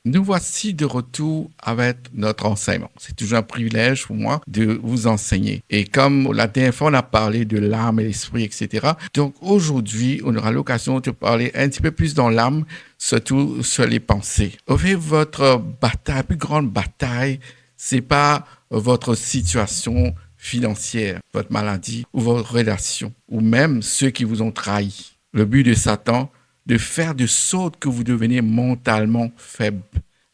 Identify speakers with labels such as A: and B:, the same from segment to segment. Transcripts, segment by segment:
A: Nous voici de retour avec notre enseignement. C'est toujours un privilège pour moi de vous enseigner. Et comme la dernière fois, on a parlé de l'âme et l'esprit, etc. Donc aujourd'hui, on aura l'occasion de parler un petit peu plus dans l'âme, surtout sur les pensées. Au fait, votre bataille, la plus grande bataille, c'est pas votre situation financière, votre maladie ou votre relation, ou même ceux qui vous ont trahi. Le but de Satan, de faire de sorte que vous devenez mentalement faible.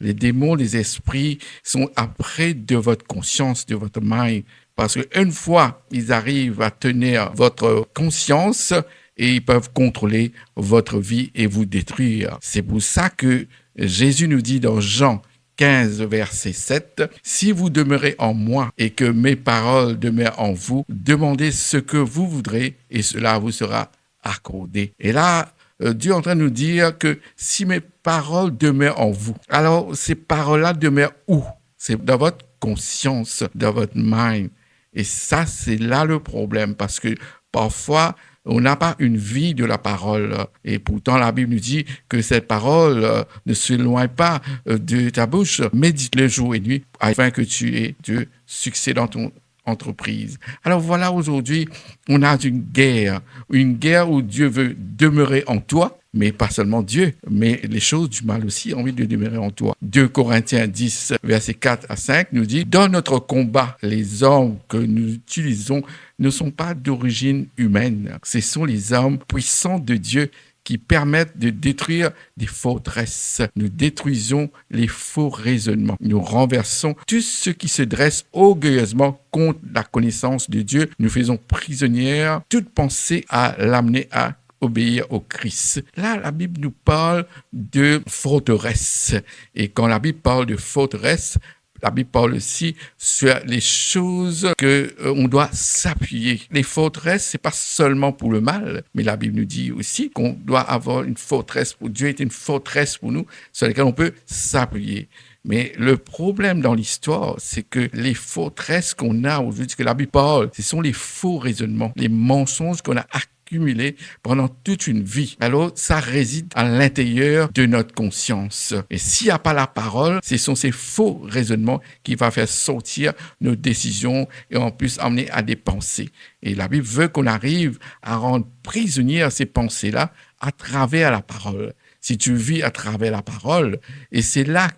A: Les démons, les esprits sont après de votre conscience, de votre mind. Parce qu'une fois ils arrivent à tenir votre conscience, et ils peuvent contrôler votre vie et vous détruire. C'est pour ça que Jésus nous dit dans Jean 15, verset 7, « Si vous demeurez en moi et que mes paroles demeurent en vous, demandez ce que vous voudrez et cela vous sera accordé. » Et là, Dieu est en train de nous dire que si mes paroles demeurent en vous, alors ces paroles-là demeurent où? C'est dans votre conscience, dans votre mind. Et ça, c'est là le problème parce que parfois, on n'a pas une vie de la parole. Et pourtant, la Bible nous dit que cette parole ne s'éloigne pas de ta bouche. Médite-le jour et nuit afin que tu aies du succès dans ton entreprise. Alors voilà, aujourd'hui, on a une guerre où Dieu veut demeurer en toi, mais pas seulement Dieu, mais les choses du mal aussi ont envie de demeurer en toi. 2 Corinthiens 10, versets 4 à 5 nous dit, « Dans notre combat, les armes que nous utilisons ne sont pas d'origine humaine. Ce sont les armes puissantes de Dieu qui permettent de détruire des forteresses. Nous détruisons les faux raisonnements. Nous renversons tout ce qui se dresse orgueilleusement contre la connaissance de Dieu. Nous faisons prisonnière toute pensée à l'amener à obéir au Christ. » Là, la Bible nous parle de forteresse. Et quand la Bible parle de forteresse, la Bible parle aussi sur les choses qu'on doit s'appuyer. Les forteresses, c'est pas seulement pour le mal, mais la Bible nous dit aussi qu'on doit avoir une forteresse pour Dieu est une forteresse pour nous sur laquelle on peut s'appuyer. Mais le problème dans l'histoire, c'est que les forteresses qu'on a aujourd'hui, que la Bible parle, ce sont les faux raisonnements, les mensonges qu'on a accumulés pendant toute une vie. Alors, ça réside à l'intérieur de notre conscience. Et s'il n'y a pas la parole, ce sont ces faux raisonnements qui vont faire sortir nos décisions et en plus amener à des pensées. Et la Bible veut qu'on arrive à rendre prisonniers ces pensées-là à travers la parole. Si tu vis à travers la parole, et c'est là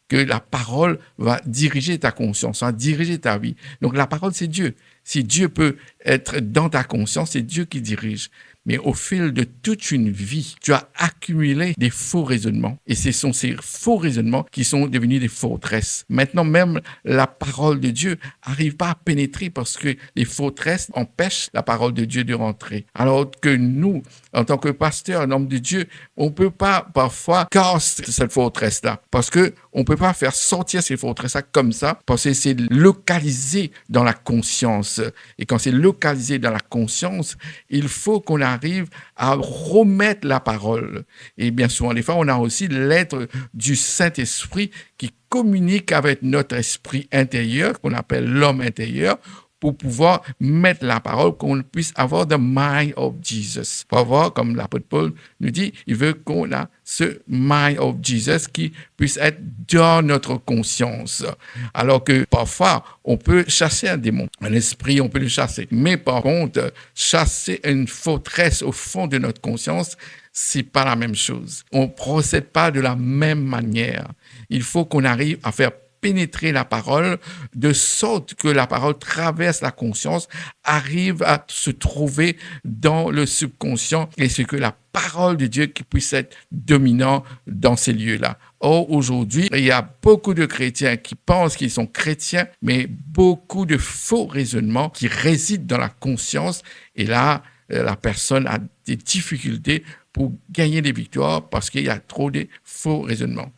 A: que la parole va diriger ta conscience, va diriger ta vie. Donc la parole, c'est Dieu. Si Dieu peut être dans ta conscience, c'est Dieu qui dirige. Mais au fil de toute une vie, tu as accumulé des faux raisonnements. Et ce sont ces faux raisonnements qui sont devenus des forteresses. Maintenant, même la parole de Dieu n'arrive pas à pénétrer parce que les forteresses empêchent la parole de Dieu de rentrer. Alors que nous, en tant que pasteur, un homme de Dieu, on ne peut pas parfois casser cette forteresse-là parce qu'on ne peut pas faire sortir ces forteresses-là comme ça parce que c'est localisé dans la conscience. Et quand c'est localisé dans la conscience, il faut qu'on arrive à remettre la parole. Et bien souvent, des fois, on a aussi l'être du Saint-Esprit qui communique avec notre esprit intérieur, qu'on appelle l'homme intérieur, pour pouvoir mettre la parole, qu'on puisse avoir the mind of Jesus. Pour avoir, comme l'apôtre Paul nous dit, il veut qu'on a ce mind of Jesus qui puisse être dans notre conscience. Alors que parfois, on peut chasser un démon, un esprit, on peut le chasser. Mais par contre, chasser une forteresse au fond de notre conscience, c'est pas la même chose. On ne procède pas de la même manière. Il faut qu'on arrive à faire pénétrer la parole de sorte que la parole traverse la conscience, arrive à se trouver dans le subconscient et c'est que la parole de Dieu qui puisse être dominant dans ces lieux-là. Or, aujourd'hui, il y a beaucoup de chrétiens qui pensent qu'ils sont chrétiens, mais beaucoup de faux raisonnements qui résident dans la conscience et là, la personne a des difficultés pour gagner des victoires parce qu'il y a trop de faux raisonnements.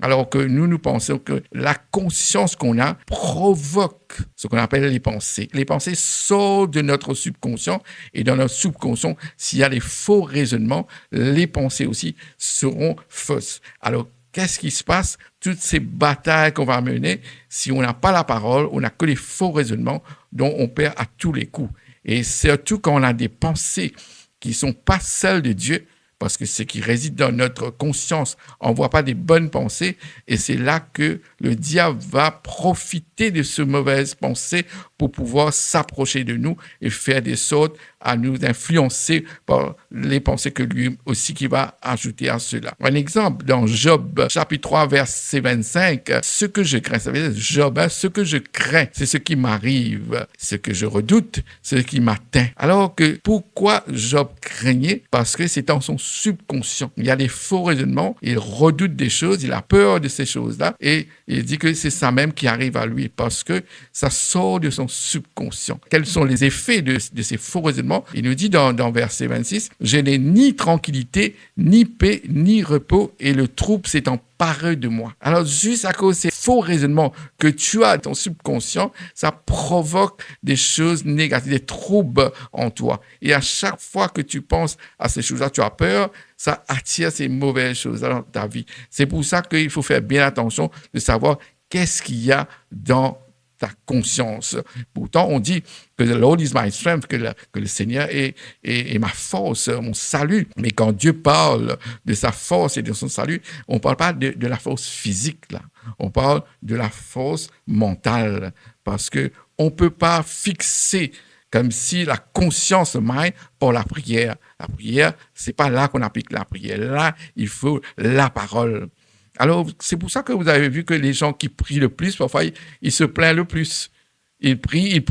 A: Alors que nous pensons que la conscience qu'on a provoque ce qu'on appelle les pensées. Les pensées sortent de notre subconscient et dans notre subconscient, s'il y a des faux raisonnements, les pensées aussi seront fausses. Alors, qu'est-ce qui se passe? Toutes ces batailles qu'on va mener, si on n'a pas la parole, on n'a que les faux raisonnements dont on perd à tous les coups. Et surtout quand on a des pensées qui ne sont pas celles de Dieu, parce que ce qui réside dans notre conscience, on ne voit pas des bonnes pensées, et c'est là que le diable va profiter de ces mauvaises pensées pour pouvoir s'approcher de nous et faire des sortes à nous influencer par les pensées que lui aussi qui va ajouter à cela. Un exemple, dans Job, chapitre 3, verset 25, ce que je crains, ça veut dire Job, ce que je crains, c'est ce qui m'arrive, ce que je redoute, c'est ce qui m'atteint. Alors que pourquoi Job craignait? Parce que c'est dans son subconscient. Il y a des faux raisonnements, il redoute des choses, il a peur de ces choses-là et il dit que c'est ça même qui arrive à lui parce que ça sort de son subconscient. Quels sont les effets de ces faux raisonnements? Il nous dit dans verset 26, « Je n'ai ni tranquillité, ni paix, ni repos, et le trouble s'est emparé de moi. » Alors, juste à cause de ces faux raisonnements que tu as dans ton subconscient, ça provoque des choses négatives, des troubles en toi. Et à chaque fois que tu penses à ces choses-là, tu as peur, ça attire ces mauvaises choses dans ta vie. C'est pour ça qu'il faut faire bien attention de savoir qu'est-ce qu'il y a dans ta conscience. Pourtant, on dit que the Lord is my strength, que le Seigneur est ma force, mon salut. Mais quand Dieu parle de sa force et de son salut, on ne parle pas de la force physique, là. On parle de la force mentale. Parce qu'on ne peut pas fixer comme si la conscience mind pour la prière. La prière, ce n'est pas là qu'on applique la prière. Là, il faut la parole. Alors, c'est pour ça que vous avez vu que les gens qui prient le plus, parfois, ils se plaignent le plus. Ils prient,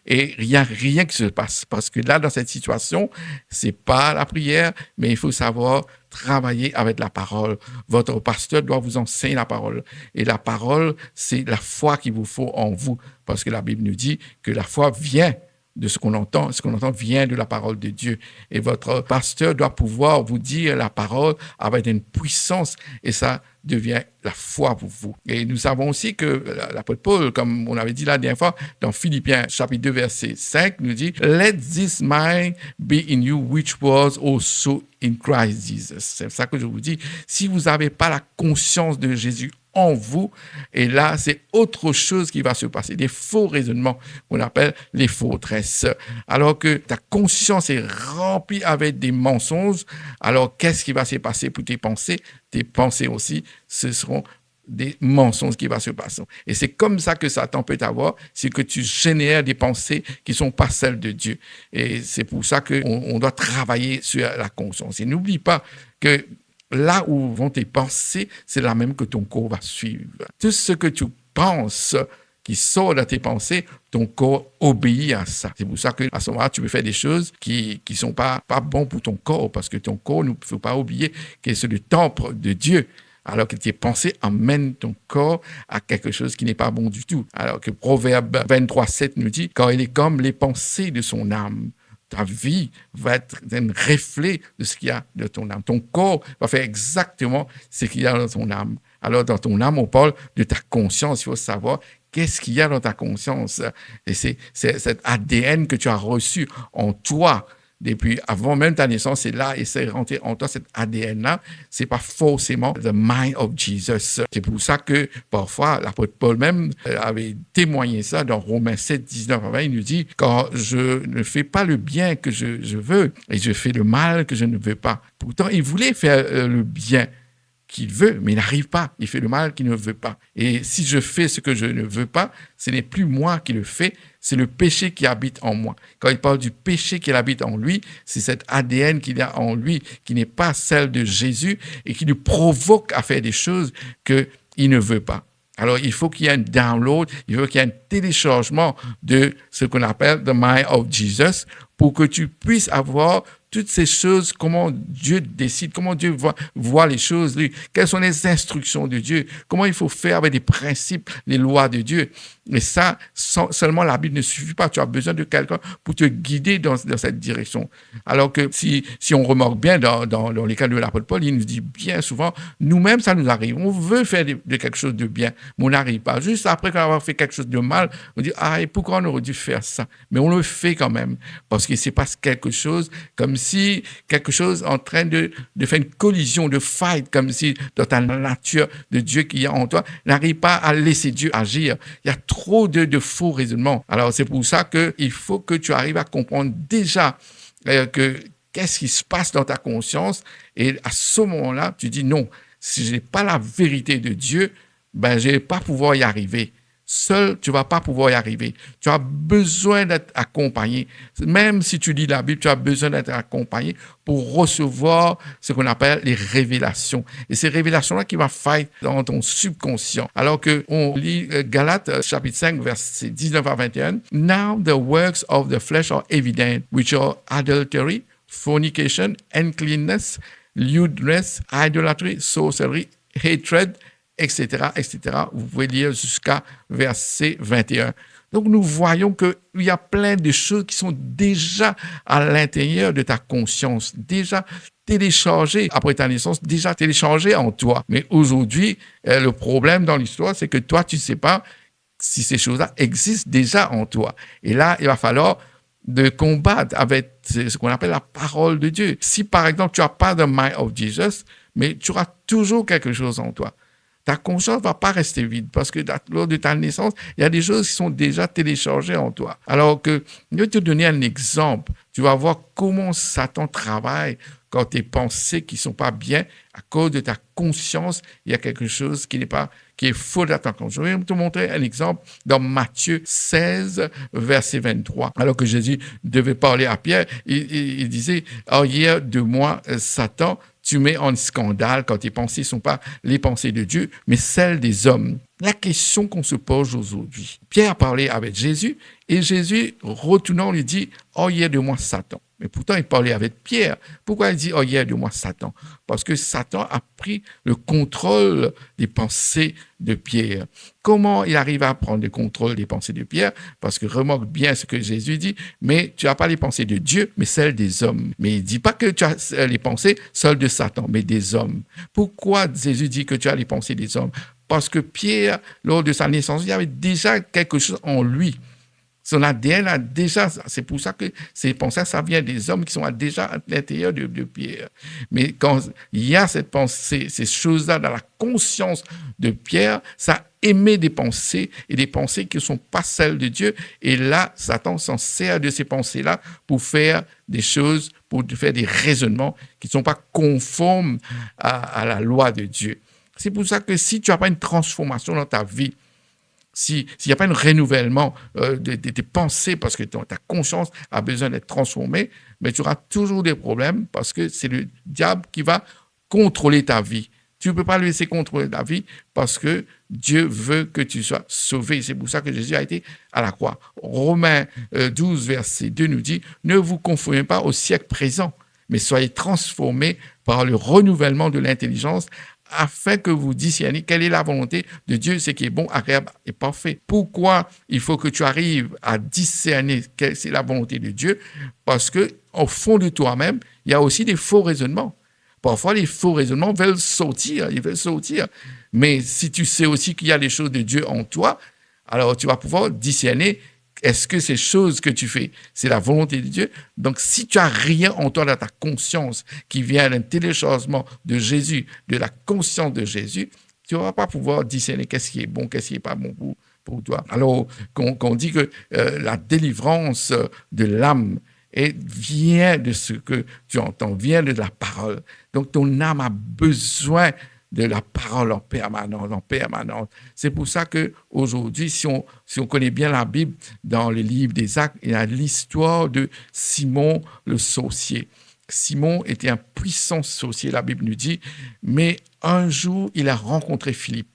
A: et il n'y a rien qui se passe. Parce que là, dans cette situation, ce n'est pas la prière, mais il faut savoir travailler avec la parole. Votre pasteur doit vous enseigner la parole. Et la parole, c'est la foi qu'il vous faut en vous. Parce que la Bible nous dit que la foi vient de ce qu'on entend vient de la parole de Dieu. Et votre pasteur doit pouvoir vous dire la parole avec une puissance, et ça devient la foi pour vous. Et nous savons aussi que l'apôtre Paul, comme on avait dit la dernière fois, dans Philippiens chapitre 2, verset 5, nous dit « Let this mind be in you which was also in Christ Jesus ». C'est ça que je vous dis. Si vous n'avez pas la conscience de Jésus en vous, et là, c'est autre chose qui va se passer, des faux raisonnements qu'on appelle les fausses. Alors que ta conscience est remplie avec des mensonges, alors qu'est-ce qui va se passer pour tes pensées? Tes pensées aussi, ce seront des mensonges qui vont se passer. Et c'est comme ça que Satan peut t'avoir, c'est que tu génères des pensées qui ne sont pas celles de Dieu. Et c'est pour ça qu'on doit travailler sur la conscience. Et n'oublie pas que là où vont tes pensées, c'est là même que ton corps va suivre. Tout ce que tu penses qui sort de tes pensées, ton corps obéit à ça. C'est pour ça qu'à ce moment-là, tu peux faire des choses qui ne sont pas bonnes pour ton corps, parce que ton corps, il ne faut pas oublier que c'est le temple de Dieu. Alors que tes pensées amènent ton corps à quelque chose qui n'est pas bon du tout. Alors que Proverbe 23:7 nous dit, car il est comme les pensées de son âme. Ta vie va être un reflet de ce qu'il y a dans ton âme. Ton corps va faire exactement ce qu'il y a dans ton âme. Alors, dans ton âme, on parle de ta conscience. Il faut savoir qu'est-ce qu'il y a dans ta conscience. Et c'est cet ADN que tu as reçu en toi depuis avant même ta naissance, c'est là et c'est rentré en toi, cet ADN-là. C'est pas forcément the mind of Jesus. C'est pour ça que parfois, l'apôtre Paul même avait témoigné ça dans Romains 7, 19 à 20. Il nous dit, quand je ne fais pas le bien que je veux et je fais le mal que je ne veux pas. Pourtant, il voulait faire le bien qu'il veut, mais il n'arrive pas. Il fait le mal qu'il ne veut pas. Et si je fais ce que je ne veux pas, ce n'est plus moi qui le fais, c'est le péché qui habite en moi. Quand il parle du péché qui habite en lui, c'est cet ADN qu'il y a en lui, qui n'est pas celle de Jésus et qui nous provoque à faire des choses qu'il ne veut pas. Alors, il faut qu'il y ait un download, il faut qu'il y ait un téléchargement de ce qu'on appelle the mind of Jesus pour que tu puisses avoir toutes ces choses, comment Dieu décide, comment Dieu voit les choses, lui, quelles sont les instructions de Dieu, comment il faut faire avec les principes, les lois de Dieu. Et ça, seulement la Bible ne suffit pas. Tu as besoin de quelqu'un pour te guider dans cette direction. Alors que si on remarque bien dans les cas de l'apôtre Paul, il nous dit bien souvent, nous-mêmes, ça nous arrive. On veut faire de quelque chose de bien, mais on n'arrive pas. Juste après qu'on a fait quelque chose de mal, on dit, ah, et pourquoi on aurait dû faire ça? Mais on le fait quand même, parce qu'il se passe quelque chose, comme si quelque chose en train de faire une collision, de fight, comme si dans ta nature de Dieu qui est en toi, n'arrive pas à laisser Dieu agir. Il y a trop de faux raisonnements. Alors, c'est pour ça qu'il faut que tu arrives à comprendre déjà que qu'est-ce qui se passe dans ta conscience. Et à ce moment-là, tu dis non, si je n'ai pas la vérité de Dieu, ben, je ne vais pas pouvoir y arriver. Seul, tu ne vas pas pouvoir y arriver. Tu as besoin d'être accompagné. Même si tu lis la Bible, tu as besoin d'être accompagné pour recevoir ce qu'on appelle les révélations. Et ces révélations-là qui vont faire dans ton subconscient. Alors qu'on lit Galates chapitre 5, versets 19 à 21. Now the works of the flesh are evident, which are adultery, fornication, uncleanness, lewdness, idolatry, sorcery, hatred, etc., etc. Vous pouvez lire jusqu'à verset 21. Donc, nous voyons qu'il y a plein de choses qui sont déjà à l'intérieur de ta conscience, déjà téléchargées après ta naissance, déjà téléchargées en toi. Mais aujourd'hui, le problème dans l'histoire, c'est que toi, tu ne sais pas si ces choses-là existent déjà en toi. Et là, il va falloir de combattre avec ce qu'on appelle la parole de Dieu. Si, par exemple, tu n'as pas de mind of Jesus, mais tu auras toujours quelque chose en toi. Ta conscience ne va pas rester vide parce que lors de ta naissance, il y a des choses qui sont déjà téléchargées en toi. Alors que, je vais te donner un exemple. Tu vas voir comment Satan travaille quand tes pensées qui ne sont pas bien, à cause de ta conscience, il y a quelque chose qui est faux dans ta conscience. Je vais te montrer un exemple dans Matthieu 16, verset 23. Alors que Jésus devait parler à Pierre, il disait, « Arrière de moi, Satan, tu mets en scandale quand tes pensées ne sont pas les pensées de Dieu, mais celles des hommes. » La question qu'on se pose aujourd'hui. Pierre a parlé avec Jésus et Jésus, retournant, lui dit « Arrière de moi, Satan ». Mais pourtant, il parlait avec Pierre. Pourquoi il dit « Arrière de moi, Satan » ? Parce que Satan a pris le contrôle des pensées de Pierre. Comment il arrive à prendre le contrôle des pensées de Pierre ? Parce que remarque bien ce que Jésus dit, mais tu n'as pas les pensées de Dieu, mais celles des hommes. Mais il ne dit pas que tu as les pensées seules de Satan, mais des hommes. Pourquoi Jésus dit que tu as les pensées des hommes ? Parce que Pierre, lors de sa naissance, il y avait déjà quelque chose en lui. Son ADN a déjà, c'est pour ça que ces pensées, ça vient des hommes qui sont déjà à l'intérieur de Pierre. Mais quand il y a cette pensée, ces choses-là dans la conscience de Pierre, ça émet des pensées et des pensées qui ne sont pas celles de Dieu. Et là, Satan s'en sert de ces pensées-là pour faire des choses, pour faire des raisonnements qui ne sont pas conformes à la loi de Dieu. C'est pour ça que si tu n'as pas une transformation dans ta vie, s'il n'y a pas un renouvellement de tes pensées, parce que ta conscience a besoin d'être transformée, mais tu auras toujours des problèmes parce que c'est le diable qui va contrôler ta vie. Tu ne peux pas le laisser contrôler ta vie parce que Dieu veut que tu sois sauvé. C'est pour ça que Jésus a été à la croix. Romains 12, verset 2 nous dit « Ne vous conformez pas au siècle présent, mais soyez transformés par le renouvellement de l'intelligence afin que vous discerniez quelle est la volonté de Dieu, ce qui est bon, agréable et parfait. » Pourquoi il faut que tu arrives à discerner quelle est la volonté de Dieu? Parce qu'au fond de toi-même, il y a aussi des faux raisonnements. Parfois, les faux raisonnements veulent sortir, ils veulent sortir. Mais si tu sais aussi qu'il y a les choses de Dieu en toi, alors tu vas pouvoir discerner est-ce que ces choses que tu fais, c'est la volonté de Dieu? Donc, si tu n'as rien en toi dans ta conscience qui vient d'un téléchargement de Jésus, de la conscience de Jésus, tu ne vas pas pouvoir discerner qu'est-ce qui est bon, qu'est-ce qui n'est pas bon pour toi. Alors, qu'on dit que la délivrance de l'âme vient de ce que tu entends, vient de la parole. Donc, ton âme a besoin de la parole en permanence. C'est pour ça qu'aujourd'hui, si on connaît bien la Bible, dans le livre des Actes, il y a l'histoire de Simon le sorcier. Simon était un puissant sorcier, la Bible nous dit, mais un jour, il a rencontré Philippe.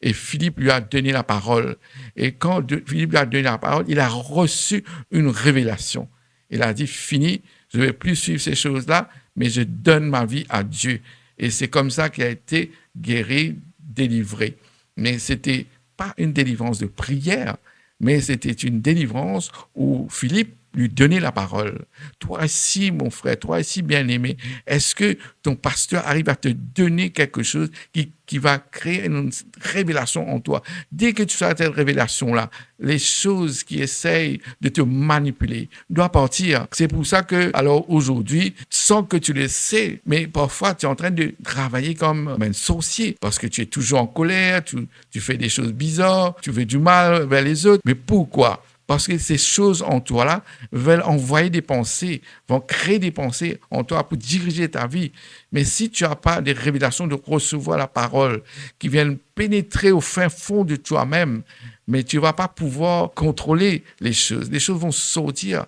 A: Et Philippe lui a donné la parole. Et quand Philippe lui a donné la parole, il a reçu une révélation. Il a dit, fini, je ne vais plus suivre ces choses-là, mais je donne ma vie à Dieu. Et c'est comme ça qu'il a été guéri, délivré. Mais ce n'était pas une délivrance de prière, mais c'était une délivrance où Philippe lui donnait la parole. Toi aussi, mon frère, toi aussi, bien-aimé, est-ce que ton pasteur arrive à te donner quelque chose qui va créer une révélation en toi? Dès que tu as cette révélation-là, les choses qui essayent de te manipuler doivent partir. C'est pour ça que, alors aujourd'hui, sans que tu le sais, mais parfois tu es en train de travailler comme un sorcier parce que tu es toujours en colère, tu fais des choses bizarres, tu fais du mal vers les autres. Mais pourquoi? Parce que ces choses en toi-là veulent envoyer des pensées, vont créer des pensées en toi pour diriger ta vie. Mais si tu n'as pas des révélations de recevoir la parole qui viennent pénétrer au fin fond de toi-même, mais tu ne vas pas pouvoir contrôler les choses. Les choses vont sortir.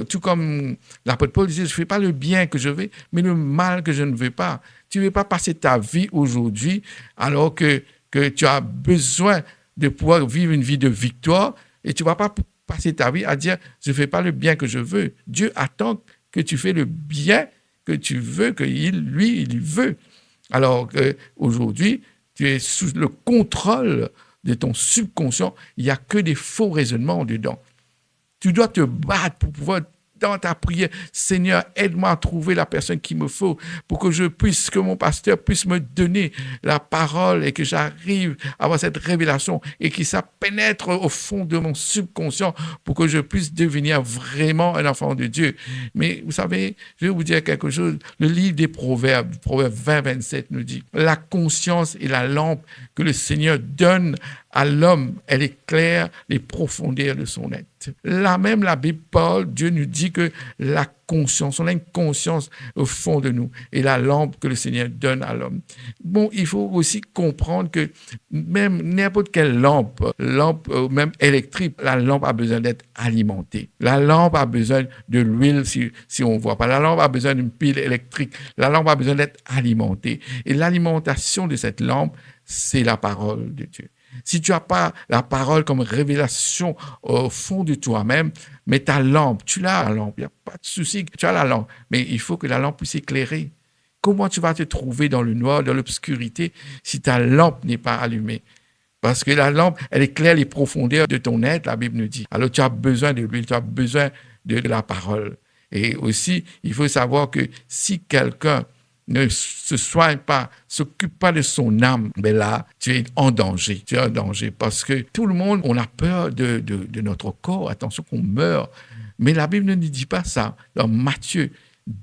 A: Tout comme l'apôtre Paul disait, je ne fais pas le bien que je veux, mais le mal que je ne veux pas. Tu ne veux pas passer ta vie aujourd'hui alors que tu as besoin de pouvoir vivre une vie de victoire et tu ne vas pas passer ta vie à dire, je ne fais pas le bien que je veux. Dieu attend que tu fais le bien que tu veux, il veut. Alors qu'aujourd'hui, tu es sous le contrôle de ton subconscient, il n'y a que des faux raisonnements dedans. Tu dois te battre pour pouvoir, dans ta prière, Seigneur, aide-moi à trouver la personne qu'il me faut pour que mon pasteur puisse me donner la parole et que j'arrive à avoir cette révélation et que ça pénètre au fond de mon subconscient pour que je puisse devenir vraiment un enfant de Dieu. Mais vous savez, je vais vous dire quelque chose. Le livre des Proverbes, Proverbes 20-27 nous dit, la conscience est la lampe que le Seigneur donne à l'homme, elle éclaire les profondeurs de son être. Là même, la Bible parle, Dieu nous dit que la conscience, on a une conscience au fond de nous et la lampe que le Seigneur donne à l'homme. Bon, il faut aussi comprendre que même n'importe quelle lampe, même électrique, la lampe a besoin d'être alimentée. La lampe a besoin de l'huile si on ne voit pas. La lampe a besoin d'une pile électrique. La lampe a besoin d'être alimentée. Et l'alimentation de cette lampe, c'est la parole de Dieu. Si tu n'as pas la parole comme révélation au fond de toi-même, mais ta lampe, tu l'as la lampe, il n'y a pas de souci, tu as la lampe, mais il faut que la lampe puisse éclairer. Comment tu vas te trouver dans le noir, dans l'obscurité, si ta lampe n'est pas allumée? Parce que la lampe, elle éclaire les profondeurs de ton être, la Bible nous dit. Alors tu as besoin de l'huile, tu as besoin de la parole. Et aussi, il faut savoir que si quelqu'un ne se soigne pas, s'occupe pas de son âme, ben là, tu es en danger. Tu es en danger parce que tout le monde, on a peur de notre corps. Attention qu'on meurt. Mais la Bible ne nous dit pas ça. Dans Matthieu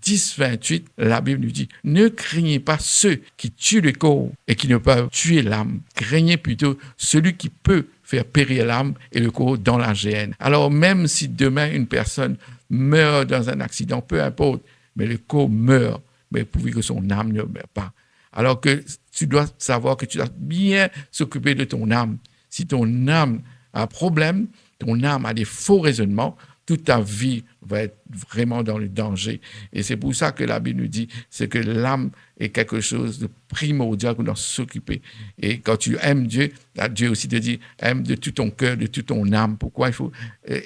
A: 10-28, la Bible nous dit, ne craignez pas ceux qui tuent le corps et qui ne peuvent tuer l'âme. Craignez plutôt celui qui peut faire périr l'âme et le corps dans la géhenne. Alors même si demain une personne meurt dans un accident, peu importe, mais le corps meurt, mais pourvu que son âme ne meurt pas. Alors que tu dois savoir que tu dois bien s'occuper de ton âme. Si ton âme a un problème, ton âme a des faux raisonnements, toute ta vie va être vraiment dans le danger. Et c'est pour ça que la Bible nous dit, c'est que l'âme est quelque chose de primordial qu'on doit s'occuper. Et quand tu aimes Dieu, Dieu aussi te dit, aime de tout ton cœur, de toute ton âme. Pourquoi il faut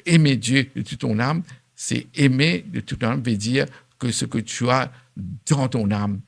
A: aimer Dieu de toute ton âme? C'est aimer de toute ton âme, veut dire que ce que tu as dans ton âme.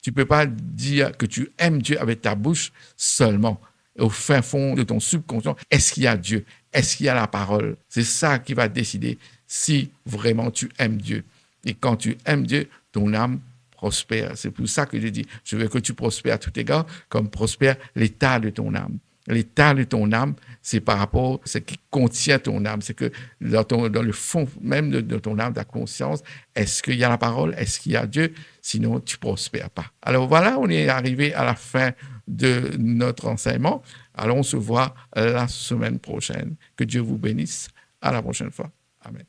A: Tu ne peux pas dire que tu aimes Dieu avec ta bouche seulement. Au fin fond de ton subconscient, est-ce qu'il y a Dieu? Est-ce qu'il y a la parole? C'est ça qui va décider si vraiment tu aimes Dieu. Et quand tu aimes Dieu, ton âme prospère. C'est pour ça que je dis, je veux que tu prospères à tout égard, comme prospère l'état de ton âme. L'état de ton âme, c'est par rapport à ce qui contient ton âme. C'est que dans le fond même de ton âme, de ta conscience, est-ce qu'il y a la parole? Est-ce qu'il y a Dieu? Sinon, tu ne prospères pas. Alors voilà, on est arrivé à la fin de notre enseignement. Alors on se voit la semaine prochaine. Que Dieu vous bénisse. À la prochaine fois. Amen.